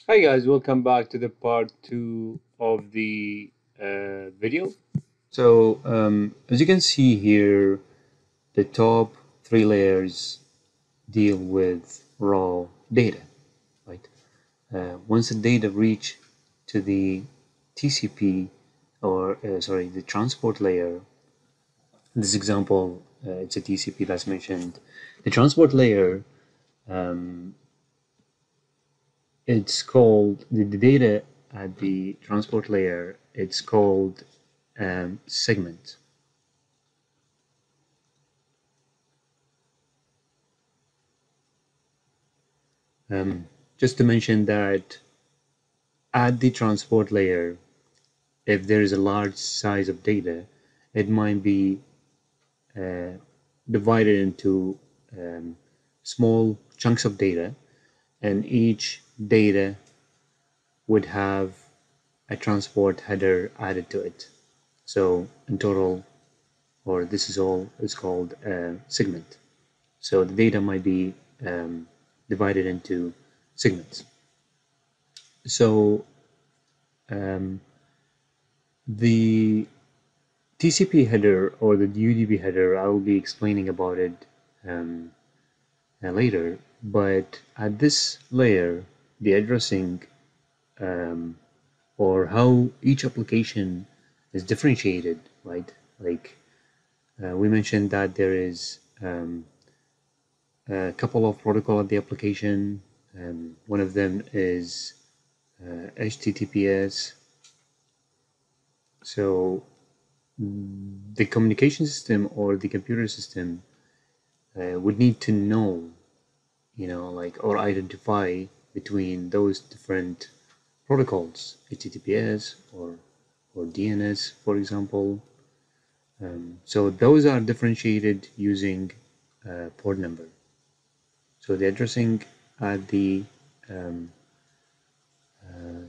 Hi guys, welcome back to the part two of the video. As you can see here, the top three layers deal with raw data, right? Once the data reach to the TCP the transport layer. In this example, it's a TCP that's mentioned. The transport layer, um, it's called the data at the transport layer. It's called segment. Just to mention that at the transport layer, if there is a large size of data, it might be uh, divided into um, small chunks of data, and each data would have a transport header added to it. So in total, or this is all is called a segment. So the data might be divided into segments. So um, the TCP header or the UDP header, I will be explaining about it um, later. But at this layer, the addressing um, or how each application is differentiated, right? Like we mentioned that there is a couple of protocol of the application. One of them is HTTPS. So the communication system or the computer system would need to know, like or identify between those different protocols, HTTPS or DNS, for example. So those are differentiated using port number. So the addressing at the um,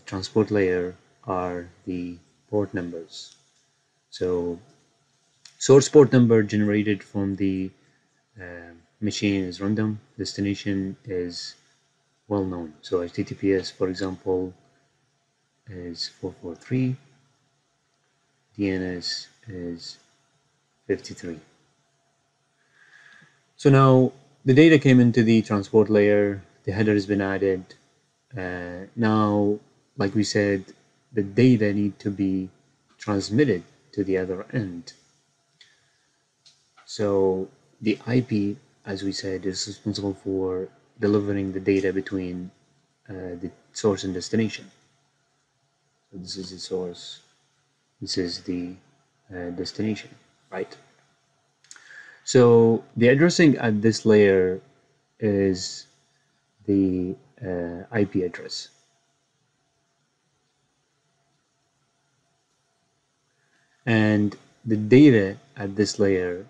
transport layer are the port numbers. So source port number generated from the machine is random. Destination is well known. So HTTPS, for example, is 443. DNS is 53. So now the data came into the transport layer. The header has been added. Now, like we said, the data need to be transmitted to the other end. So the IP, as we said, is responsible for delivering the data between the source and destination. So this is the source, this is the destination, right? So the addressing at this layer is the IP address. And the data at this layer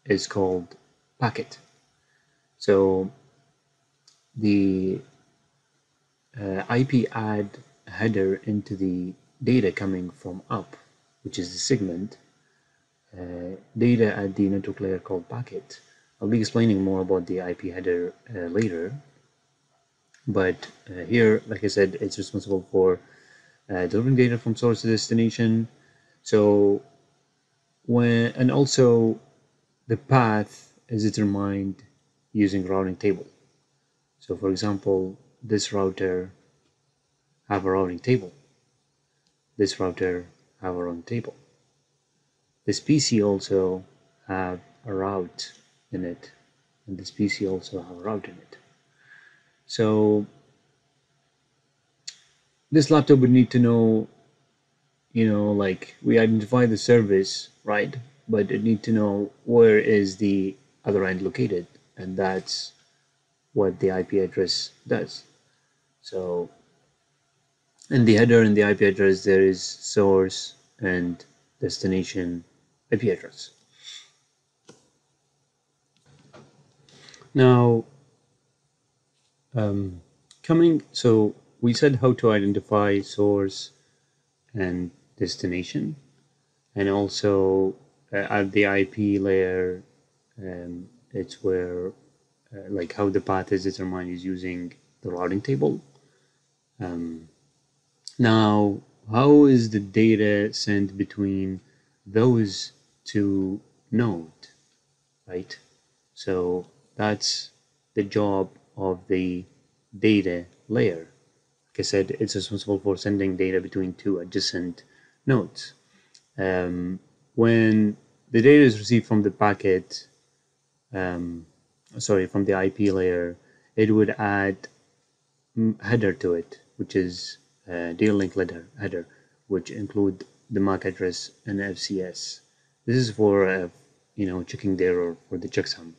is called packet. So the IP add header into the data coming from up, which is the segment, data at the network layer called packet. I'll be explaining more about the IP header later, but here, like I said, it's responsible for delivering data from source to destination. So and also the path is determined using routing table. So for example, this router have a routing table. This router have a routing table. This PC also have a route in it, and this PC also have a route in it. So this laptop would need to know, like we identify the service, right? But it need to know where is the other end located, and that's what the IP address does. So in the header and the IP address, there is source and destination IP address. Now, so we said how to identify source and destination, and also at the IP layer, it's where like how the path is determined is using the routing table. Now, how is the data sent between those two nodes, right? So that's the job of the data layer. Like I said, it's responsible for sending data between two adjacent nodes. When the data is received from the packet, from the IP layer, it would add header to it, which is data link header, which include the MAC address and FCS. This is for checking the error for the checksum.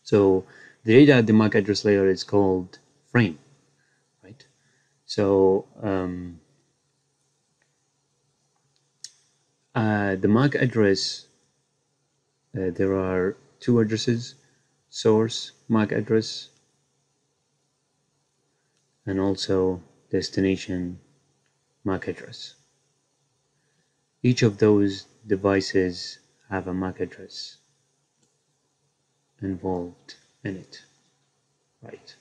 So the data at the MAC address layer is called frame, right? So the MAC address, there are two addresses: source MAC address and also destination MAC address. Each of those devices have a MAC address involved in it, right?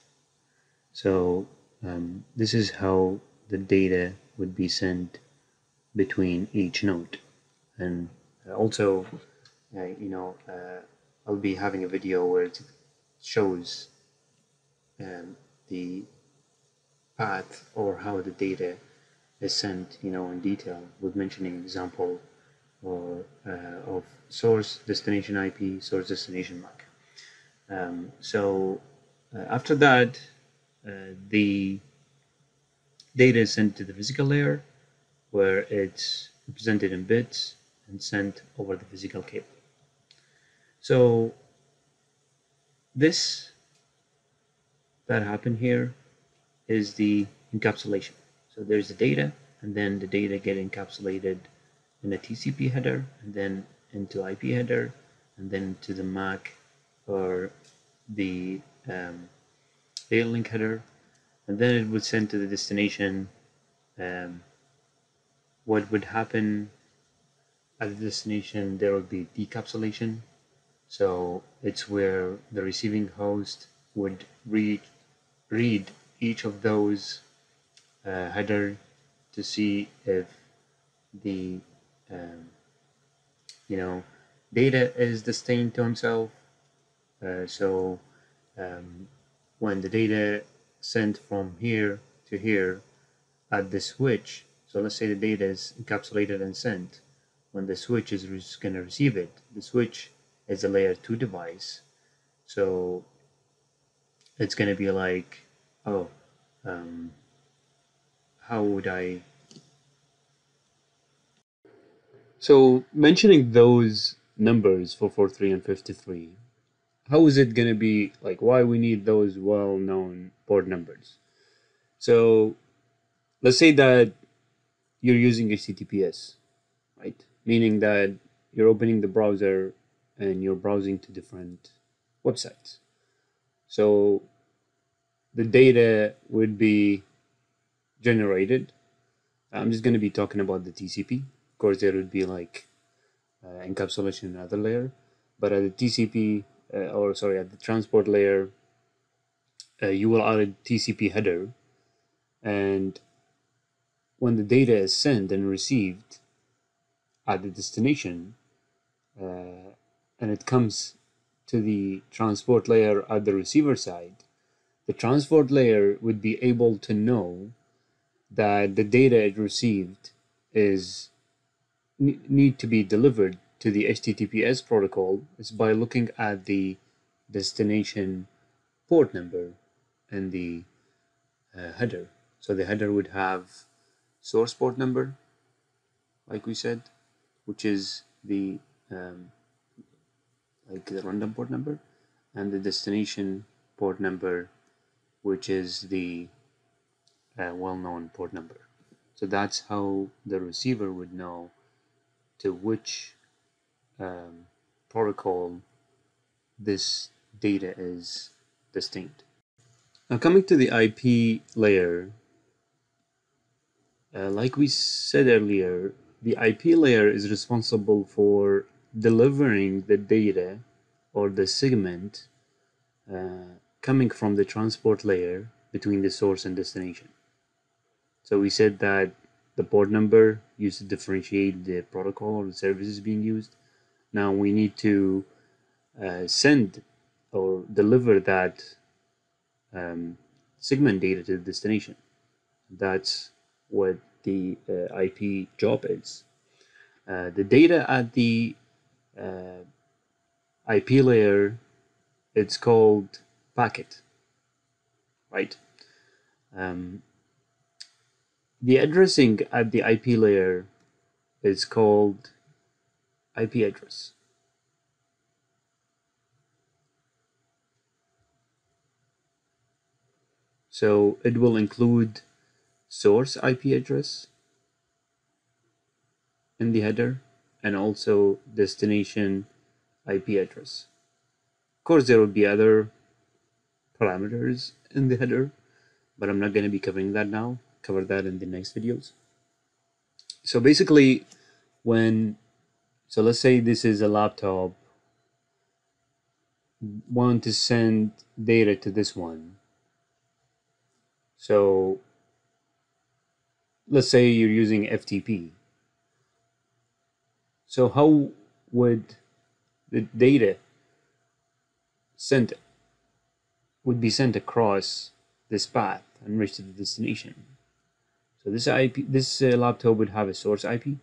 So this is how the data would be sent between each node. And also, I'll be having a video where it shows the path or how the data is sent, in detail, with mentioning example or of source destination IP, source destination MAC. After that, the data is sent to the physical layer, where it's represented in bits and sent over the physical cable. So this that happened here is the encapsulation. So there's the data, and then the data get encapsulated in a TCP header, and then into IP header, and then to the MAC or the data link header, and then it would send to the destination. What would happen at the destination, there would be decapsulation. So it's where the receiving host would read each of those header to see if the data is destined to himself. When the data sent from here to here at the switch, so let's say the data is encapsulated and sent. When the switch is going to receive it, the switch is a layer 2 device. So it's going to be like, how would I? So mentioning those numbers, 443 and 53, how is it going to be like, why we need those well-known port numbers? So let's say that you're using HTTPS, right? Meaning that you're opening the browser and you're browsing to different websites. So the data would be generated. I'm just going to be talking about the TCP. Of course, there would be like encapsulation in another layer, but at the TCP, at the transport layer, you will add a TCP header, and when the data is sent and received at the destination, and it comes to the transport layer at the receiver side, the transport layer would be able to know that the data it received is need to be delivered to the HTTPS protocol is by looking at the destination port number and the header. So the header would have source port number, like we said, which is the random port number, and the destination port number, which is the well-known port number. So that's how the receiver would know to which protocol this data is distinct. Now coming to the IP layer, like we said earlier, the IP layer is responsible for delivering the data or the segment coming from the transport layer between the source and destination. So we said that the port number used to differentiate the protocol or the services being used. Now we need to send or deliver that segment data to the destination. That's what the IP job is. The data at the IP layer, it's called packet, right? The addressing at the IP layer is called IP address. So it will include source IP address in the header and also destination IP address. Of course, there will be other parameters in the header, but I'm not going to be covering that now. Cover that in the next videos. So basically, let's say this is a laptop, want to send data to this one. So let's say you're using FTP. So how would the data would be sent across this path and reach to the destination? So this laptop would have a source IP,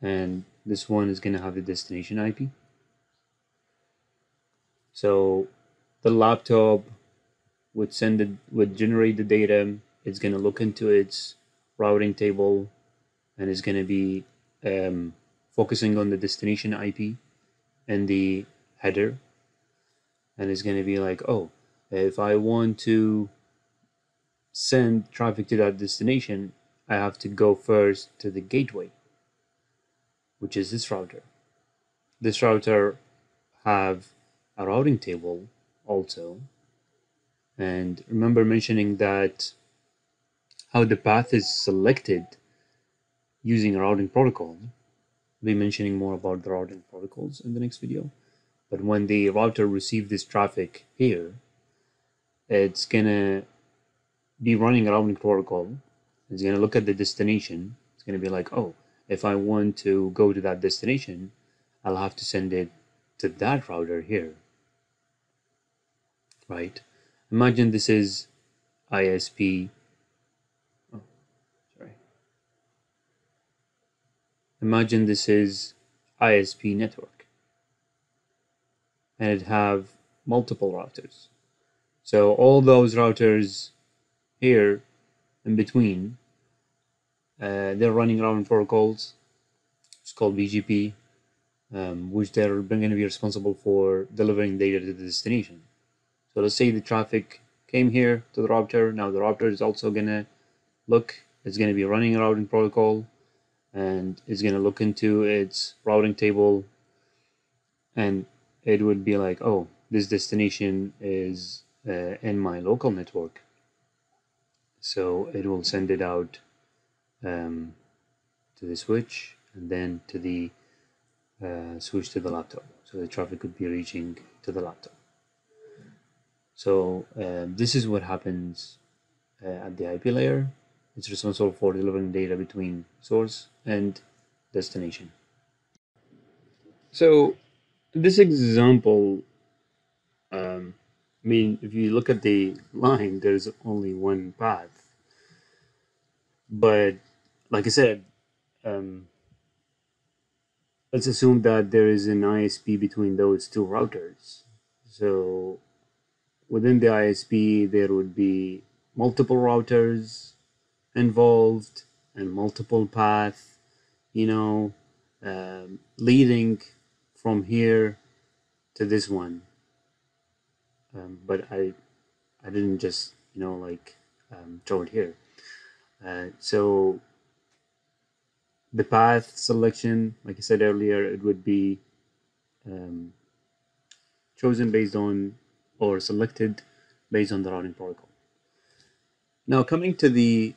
and this one is going to have the destination IP. So the laptop would generate the data. It's going to look into its routing table, and it's going to be focusing on the destination IP and the header, and it's going to be like, oh, if I want to send traffic to that destination, I have to go first to the gateway, which is this router. This router have a routing table also, and remember mentioning that how the path is selected using a routing protocol. I'll be mentioning more about the routing protocols in the next video. But when the router receives this traffic here, it's gonna be running a routing protocol. It's gonna look at the destination. It's gonna be like, oh, if I want to go to that destination, I'll have to send it to that router here, right? Imagine this is ISP. Oh, sorry. Imagine this is ISP network, and it have multiple routers. So all those routers here in between, they're running routing protocols. It's called BGP, which they're going to be responsible for delivering data to the destination. So let's say the traffic came here to the router. Now the router is also going to it's going to be running a routing protocol, and it's going to look into its routing table, and it would be like, oh, this destination is in my local network. So it will send it out to the switch, and then to the switch to the laptop. So the traffic could be reaching to the laptop. So this is what happens at the IP layer. It's responsible for delivering data between source and destination. So this example, I mean, if you look at the line, there's only one path. But like I said, let's assume that there is an ISP between those two routers. So within the ISP, there would be multiple routers involved and multiple paths, leading from here to this one. But I didn't just, throw it here. So the path selection, like I said earlier, it would be chosen based on or selected based on the routing protocol. Now coming to the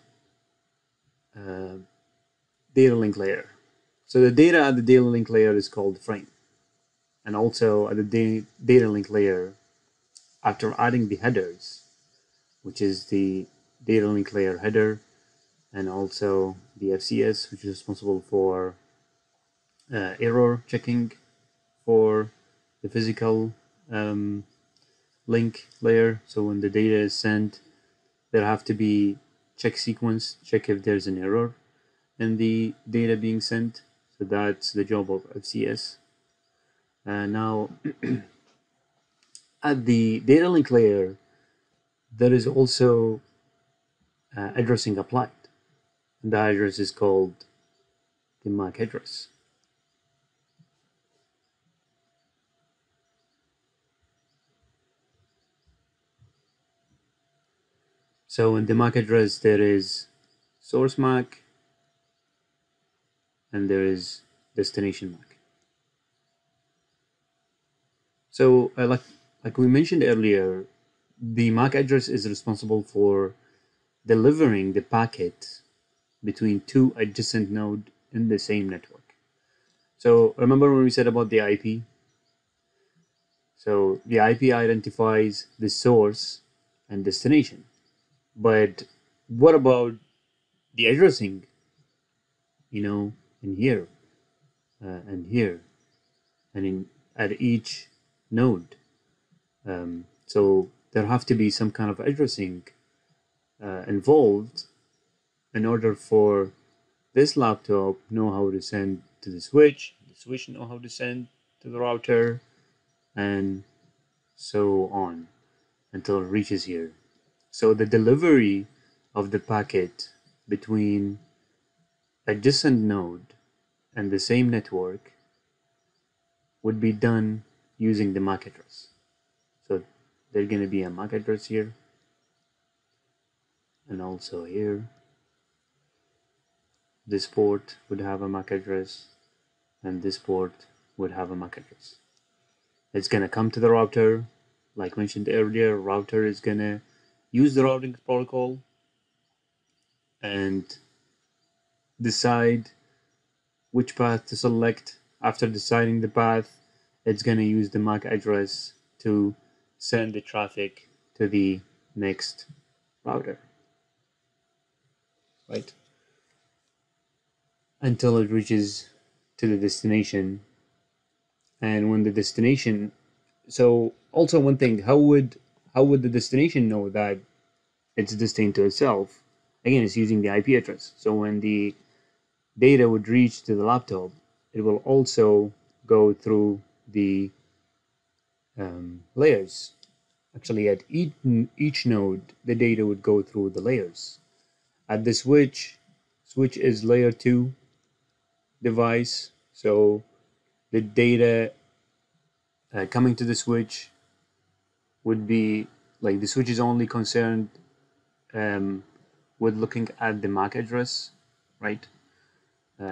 data link layer. So the data at the data link layer is called frame. And also at the data link layer, after adding the headers, which is the data link layer header, and also the FCS, which is responsible for error checking for the physical link layer. So when the data is sent, there have to be check sequence, check if there's an error in the data being sent. So that's the job of FCS. Now, at the data link layer, there is also addressing applied. And the address is called the MAC address. So in the MAC address, there is source MAC and there is destination MAC. So like we mentioned earlier, the MAC address is responsible for delivering the packet between two adjacent nodes in the same network. So remember when we said about the IP? So the IP identifies the source and destination. But what about the addressing? In here and here and in at each node. So there have to be some kind of addressing involved in order for this laptop know how to send to the switch know how to send to the router, and so on until it reaches here. So the delivery of the packet between adjacent node and the same network would be done using the MAC address. So there's going to be a MAC address here and also here. This port would have a MAC address and this port would have a MAC address. It's going to come to the router. Like mentioned earlier, router is going to use the routing protocol and decide which path to select. After deciding the path, it's going to use the MAC address to send the traffic to the next router, right? Until it reaches to the destination. And when the destination, so also one thing, how would the destination know that it's destined to itself? Again, it's using the IP address. So when the data would reach to the laptop, it will also go through the layers. Actually, at each node, the data would go through the layers. At the switch is layer 2 device, so the data coming to the switch would be like the switch is only concerned with looking at the MAC address, right?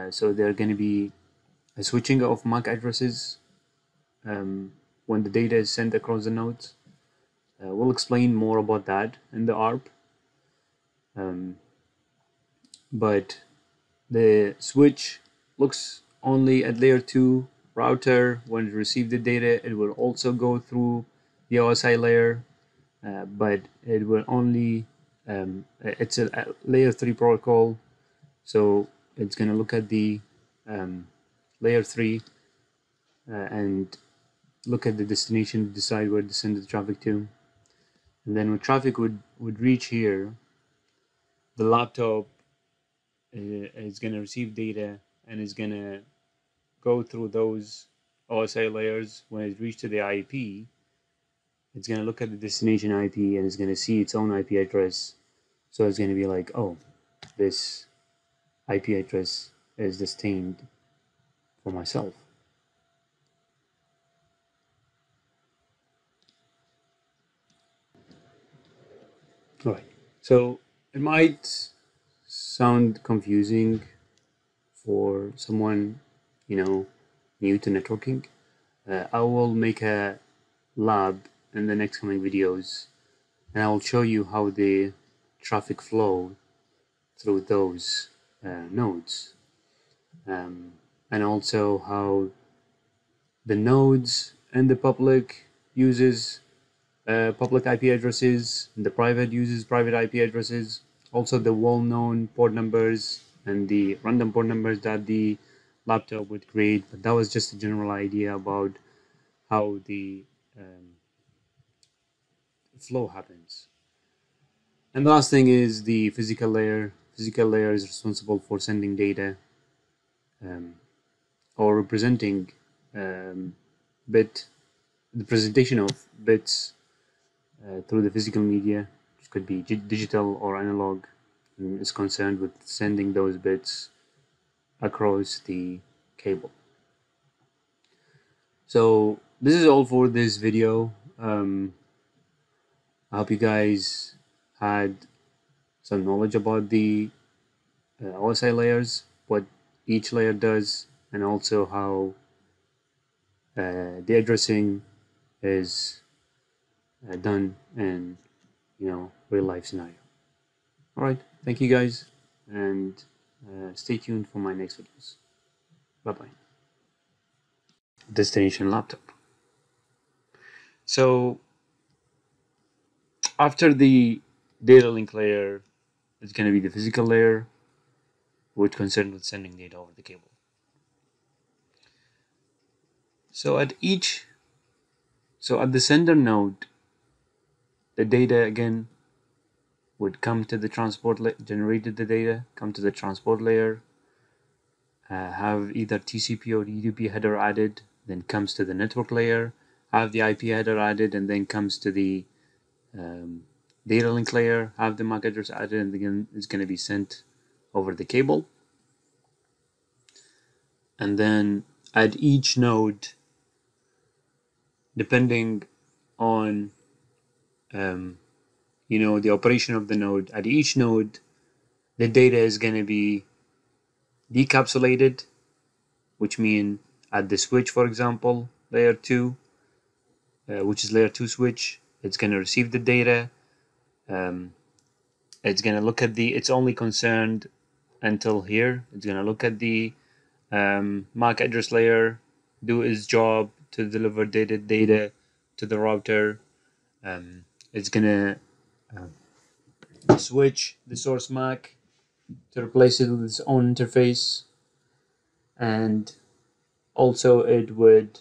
So there are going to be a switching of MAC addresses when the data is sent across the nodes. We'll explain more about that in the ARP. But the switch looks only at layer 2 router. When it receives the data, it will also go through the OSI layer, but it will only it's a layer 3 protocol, so it's going to look at the layer 3 and look at the destination to decide where to send the traffic to. And then when traffic would reach here, the laptop is going to receive data and is going to go through those OSI layers. When it reaches to the IP, it's going to look at the destination IP and it's going to see its own IP address. So it's going to be like, oh, this IP address is destined for myself. All right. So it might sound confusing for someone, new to networking. I will make a lab in the next coming videos, and I will show you how the traffic flow through those nodes, and also how the nodes and the public uses public IP addresses, the private uses private IP addresses, also the well-known port numbers and the random port numbers that the laptop would create. But that was just a general idea about how the flow happens. And the last thing is the physical layer. Physical layer is responsible for sending data or representing bit the presentation of bits through the physical media, which could be digital or analog, and is concerned with sending those bits across the cable. So this is all for this video. I hope you guys had some knowledge about the OSI layers, what each layer does, and also how the addressing is done in real life scenario. All right, thank you guys, and stay tuned for my next videos. Bye bye. Destination laptop. So after the data link layer, it's going to be the physical layer, which concerned with sending data over the cable. So at the sender node, the data again would come to the transport generated the data, come to the transport layer, have either TCP or UDP header added, then comes to the network layer, have the IP header added, and then comes to the data link layer, have the MAC address added, and again it's going to be sent over the cable. And then at each node, depending on the operation of the node, at each node the data is going to be decapsulated, which means at the switch, for example, layer 2, which is layer 2 switch, it's going to receive the data. It's going to look at it's only concerned until here. It's going to look at the MAC address layer, do its job to deliver data to the router. It's going to switch the source MAC to replace it with its own interface, and also it would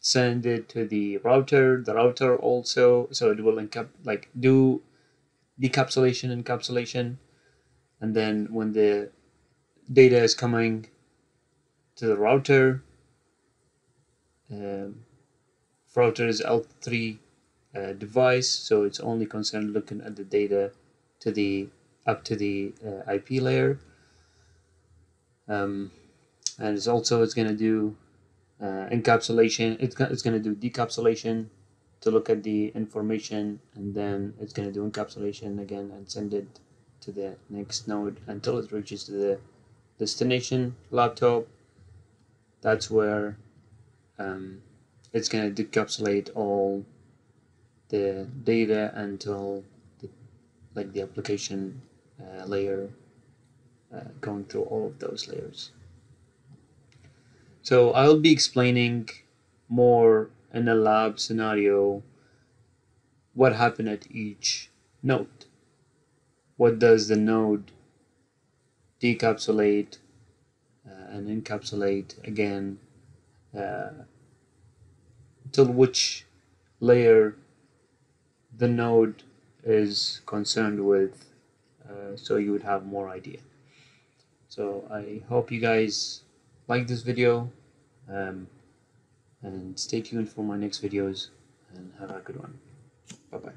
send it to the router also, so it will do encapsulation, and then when the data is coming to the router, router is L3 device, so it's only concerned looking at the data up to the IP layer, and it's going to do encapsulation. It's going to do decapsulation to look at the information, and then it's going to do encapsulation again and send it to the next node until it reaches to the destination laptop. That's where it's going to decapsulate all the data until the application layer, going through all of those layers. So I'll be explaining more in a lab scenario what happened at each node. What does the node decapsulate and encapsulate again, till which layer the node is concerned with, so you would have more idea. So I hope you guys like this video, and stay tuned for my next videos, and have a good one. Bye bye.